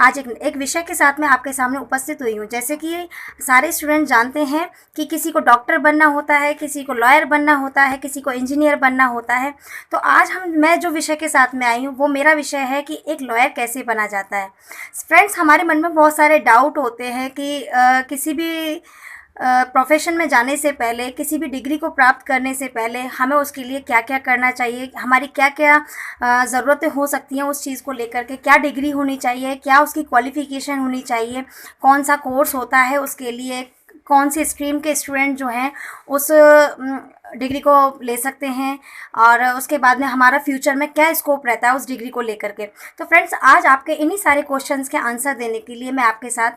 आज एक विषय के साथ मैं आपके सामने उपस्थित हुई हूँ। जैसे कि सारे स्टूडेंट जानते हैं कि किसी को डॉक्टर बनना होता है, किसी को लॉयर बनना होता है, किसी को इंजीनियर बनना होता है। तो आज मैं जो विषय के साथ में आई हूँ वो मेरा विषय है कि एक लॉयर कैसे बना जाता है। फ्रेंड्स, हमारे मन में बहुत सारे डाउट होते हैं कि किसी भी प्रोफेशन में जाने से पहले, किसी भी डिग्री को प्राप्त करने से पहले हमें उसके लिए क्या क्या करना चाहिए, हमारी क्या क्या ज़रूरतें हो सकती हैं उस चीज़ को लेकर के, क्या डिग्री होनी चाहिए, क्या उसकी क्वालिफ़िकेशन होनी चाहिए, कौन सा कोर्स होता है उसके लिए, कौन सी स्ट्रीम के स्टूडेंट जो हैं उस डिग्री को ले सकते हैं, और उसके बाद में हमारा फ्यूचर में क्या स्कोप रहता है उस डिग्री को लेकर के। तो फ्रेंड्स, आज आपके इन्हीं सारे क्वेश्चंस के आंसर देने के लिए मैं आपके साथ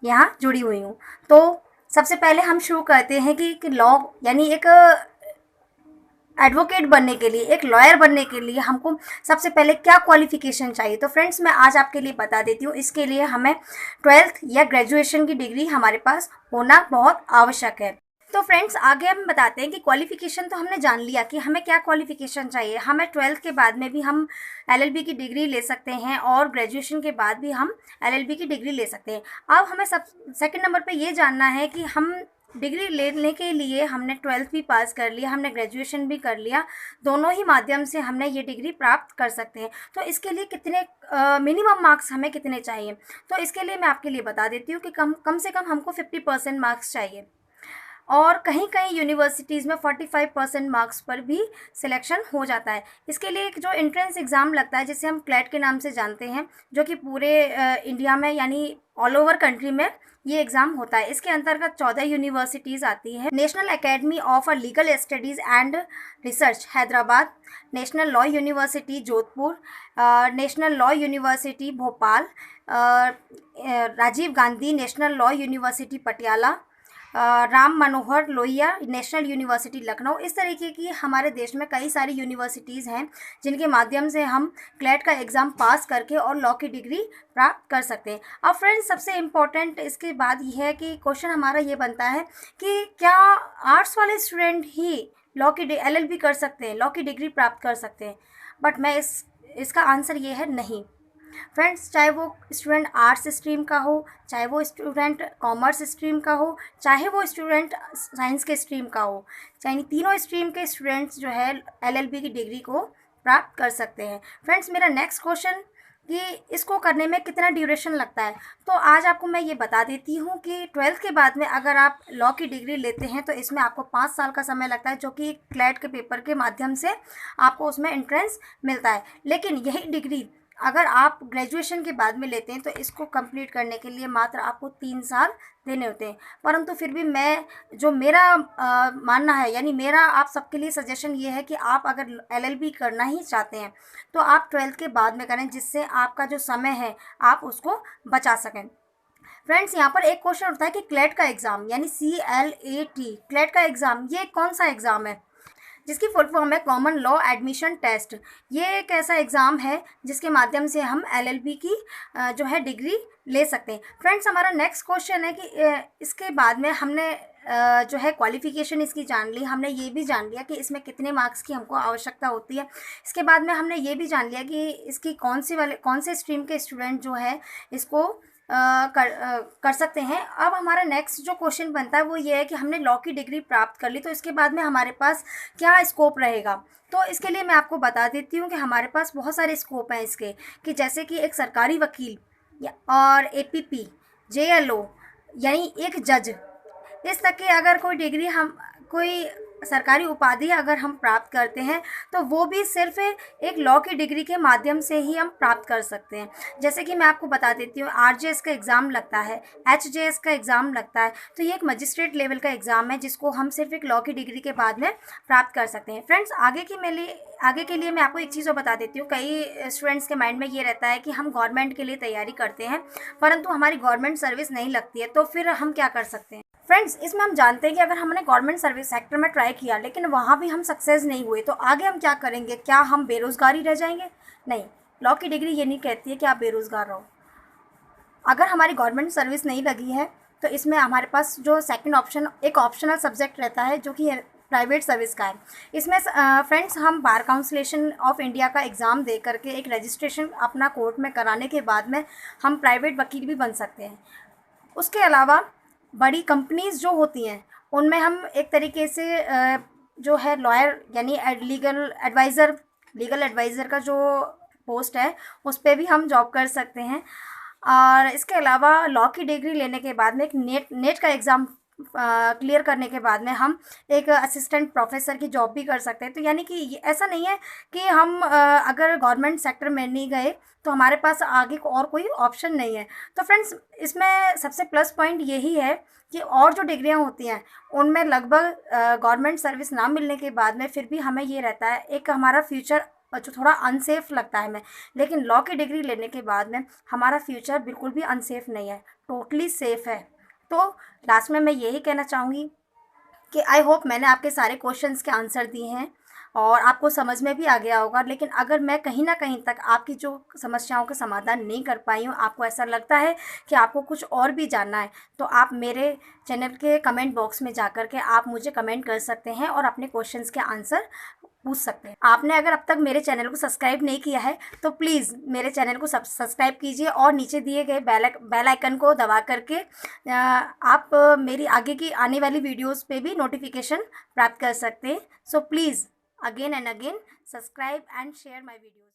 यहाँ जुड़ी हुई हूँ। तो सबसे पहले हम शुरू करते हैं कि लॉ यानी एक एडवोकेट बनने के लिए, एक लॉयर बनने के लिए हमको सबसे पहले क्या क्वालिफ़िकेशन चाहिए। तो फ्रेंड्स, मैं आज आपके लिए बता देती हूँ। इसके लिए हमें 12th या ग्रेजुएशन की डिग्री हमारे पास होना बहुत आवश्यक है। तो फ्रेंड्स, आगे हम बताते हैं कि क्वालिफ़िकेशन तो हमने जान लिया कि हमें क्या क्वालिफ़िकेशन चाहिए। हमें 12th के बाद में भी हम LLB की डिग्री ले सकते हैं और ग्रेजुएशन के बाद भी हम LLB की डिग्री ले सकते हैं। अब हमें सेकंड नंबर पे ये जानना है कि हम डिग्री लेने के लिए हमने 12th भी पास कर लिया, हमने ग्रेजुएशन भी कर लिया, दोनों ही माध्यम से हमने ये डिग्री प्राप्त कर सकते हैं। तो इसके लिए कितने मिनिमम मार्क्स हमें कितने चाहिए, तो इसके लिए मैं आपके लिए बता देती हूँ कि कम से कम हमको 50% मार्क्स चाहिए, और कहीं कहीं यूनिवर्सिटीज़ में 45% मार्क्स पर भी सिलेक्शन हो जाता है। इसके लिए एक जो एंट्रेंस एग्ज़ाम लगता है, जिसे हम क्लैट के नाम से जानते हैं, जो कि पूरे इंडिया में यानी ऑल ओवर कंट्री में ये एग्ज़ाम होता है। इसके अंतर्गत 14 यूनिवर्सिटीज़ आती है। National Academy of Legal Studies and Research Hyderabad, National Law University Jodhpur, National Law University Bhopal, Rajiv Gandhi National Law University Patiala, Ram Manohar Lohia National University Lucknow. इस तरीके की हमारे देश में कई सारी यूनिवर्सिटीज़ हैं जिनके माध्यम से हम क्लैट का एग्ज़ाम पास करके और लॉ की डिग्री प्राप्त कर सकते हैं। अब फ्रेंड्स, सबसे इम्पॉर्टेंट इसके बाद ये है कि क्वेश्चन हमारा ये बनता है कि क्या आर्ट्स वाले स्टूडेंट ही लॉ की LLB कर सकते हैं, लॉ की डिग्री प्राप्त कर सकते हैं? बट मैं इसका आंसर ये है नहीं। फ्रेंड्स, चाहे वो स्टूडेंट आर्ट्स स्ट्रीम का हो, चाहे वो स्टूडेंट कॉमर्स स्ट्रीम का हो, चाहे वो स्टूडेंट साइंस के स्ट्रीम का हो, चाहे तीनों स्ट्रीम के स्टूडेंट्स जो है LLB की डिग्री को प्राप्त कर सकते हैं। फ्रेंड्स, मेरा नेक्स्ट क्वेश्चन कि इसको करने में कितना ड्यूरेशन लगता है, तो आज आपको मैं ये बता देती हूँ कि 12th के बाद में अगर आप लॉ की डिग्री लेते हैं तो इसमें आपको 5 साल का समय लगता है, जो कि क्लैट के पेपर के माध्यम से आपको उसमें एंट्रेंस मिलता है। लेकिन यही डिग्री अगर आप ग्रेजुएशन के बाद में लेते हैं तो इसको कंप्लीट करने के लिए मात्र आपको 3 साल देने होते हैं। परंतु फिर भी मेरा मानना है, यानी मेरा आप सबके लिए सजेशन ये है कि आप अगर LLB करना ही चाहते हैं तो आप 12th के बाद में करें, जिससे आपका जो समय है आप उसको बचा सकें। फ्रेंड्स, यहाँ पर एक क्वेश्चन उठता है कि क्लैट का एग्ज़ाम यानी CLAT, क्लैट का एग्ज़ाम ये कौन सा एग्ज़ाम है, जिसकी फुल फॉर्म है कॉमन लॉ एडमिशन टेस्ट। ये एक ऐसा एग्ज़ाम है जिसके माध्यम से हम LLB की जो है डिग्री ले सकते हैं। फ्रेंड्स, हमारा नेक्स्ट क्वेश्चन है कि इसके बाद में हमने जो है क्वालिफ़िकेशन इसकी जान ली, हमने ये भी जान लिया कि इसमें कितने मार्क्स की हमको आवश्यकता होती है। इसके बाद में हमने ये भी जान लिया कि इसकी कौन से स्ट्रीम के स्टूडेंट जो है इसको कर सकते हैं। अब हमारा नेक्स्ट जो क्वेश्चन बनता है वो ये है कि हमने लॉ की डिग्री प्राप्त कर ली, तो इसके बाद में हमारे पास क्या स्कोप रहेगा। तो इसके लिए मैं आपको बता देती हूँ कि हमारे पास बहुत सारे स्कोप हैं इसके, कि जैसे कि एक सरकारी वकील और APP, JLO यानी एक जज, इस तक की अगर कोई डिग्री कोई सरकारी उपाधि अगर हम प्राप्त करते हैं तो वो भी सिर्फ एक लॉ की डिग्री के माध्यम से ही हम प्राप्त कर सकते हैं। जैसे कि मैं आपको बता देती हूँ, RJS का एग्ज़ाम लगता है, HJS का एग्ज़ाम लगता है। तो ये एक मजिस्ट्रेट लेवल का एग्ज़ाम है जिसको हम सिर्फ एक लॉ की डिग्री के बाद में प्राप्त कर सकते हैं। फ्रेंड्स, आगे के लिए मैं आपको एक चीज़ और बता देती हूँ। कई स्टूडेंट्स के माइंड में ये रहता है कि हम गवर्नमेंट के लिए तैयारी करते हैं परंतु हमारी गवर्नमेंट सर्विस नहीं लगती है, तो फिर हम क्या कर सकते हैं। फ्रेंड्स, इसमें हम जानते हैं कि अगर हमने गवर्नमेंट सर्विस सेक्टर में ट्राई किया लेकिन वहाँ भी हम सक्सेस नहीं हुए तो आगे हम क्या करेंगे? क्या हम बेरोज़गार ही रह जाएंगे? नहीं, लॉ की डिग्री ये नहीं कहती है कि आप बेरोज़गार रहो। अगर हमारी गवर्नमेंट सर्विस नहीं लगी है तो इसमें हमारे पास जो सेकंड ऑप्शन, एक ऑप्शनल सब्जेक्ट रहता है जो कि प्राइवेट सर्विस का है। इसमें फ्रेंड्स हम बार काउंसिलेशन ऑफ इंडिया का एग्ज़ाम दे करके एक रजिस्ट्रेशन अपना कोर्ट में कराने के बाद में हम प्राइवेट वकील भी बन सकते हैं। उसके अलावा बड़ी कंपनीज़ जो होती हैं उनमें हम एक तरीके से जो है लॉयर यानी लीगल एडवाइज़र का जो पोस्ट है उस पर भी हम जॉब कर सकते हैं। और इसके अलावा लॉ की डिग्री लेने के बाद में एक नेट का एग्ज़ाम क्लियर करने के बाद में हम एक असिस्टेंट प्रोफेसर की जॉब भी कर सकते हैं। तो यानी कि ऐसा नहीं है कि हम अगर गवर्नमेंट सेक्टर में नहीं गए तो हमारे पास आगे और कोई ऑप्शन नहीं है। तो फ्रेंड्स इसमें सबसे प्लस पॉइंट यही है कि और जो डिग्रियां होती हैं उनमें लगभग गवर्नमेंट सर्विस ना मिलने के बाद में फिर भी हमें ये रहता है एक हमारा फ्यूचर जो थोड़ा अनसेफ लगता है हमें। लेकिन लॉ की डिग्री लेने के बाद में हमारा फ्यूचर बिल्कुल भी अनसेफ नहीं है, टोटली सेफ है। तो लास्ट में मैं यही कहना चाहूँगी कि आई होप मैंने आपके सारे क्वेश्चंस के आंसर दिए हैं और आपको समझ में भी आ गया होगा। लेकिन अगर मैं कहीं ना कहीं तक आपकी जो समस्याओं का समाधान नहीं कर पाई हूँ, आपको ऐसा लगता है कि आपको कुछ और भी जानना है, तो आप मेरे चैनल के कमेंट बॉक्स में जाकर के आप मुझे कमेंट कर सकते हैं और अपने क्वेश्चंस के आंसर पूछ सकते हैं। आपने अगर अब तक मेरे चैनल को सब्सक्राइब नहीं किया है तो प्लीज़ मेरे चैनल को सब्सक्राइब कीजिए और नीचे दिए गए बेल आइकन को दबा करके आप मेरी आगे की आने वाली वीडियोस पे भी नोटिफिकेशन प्राप्त कर सकते हैं। So please again and again subscribe and share my videos.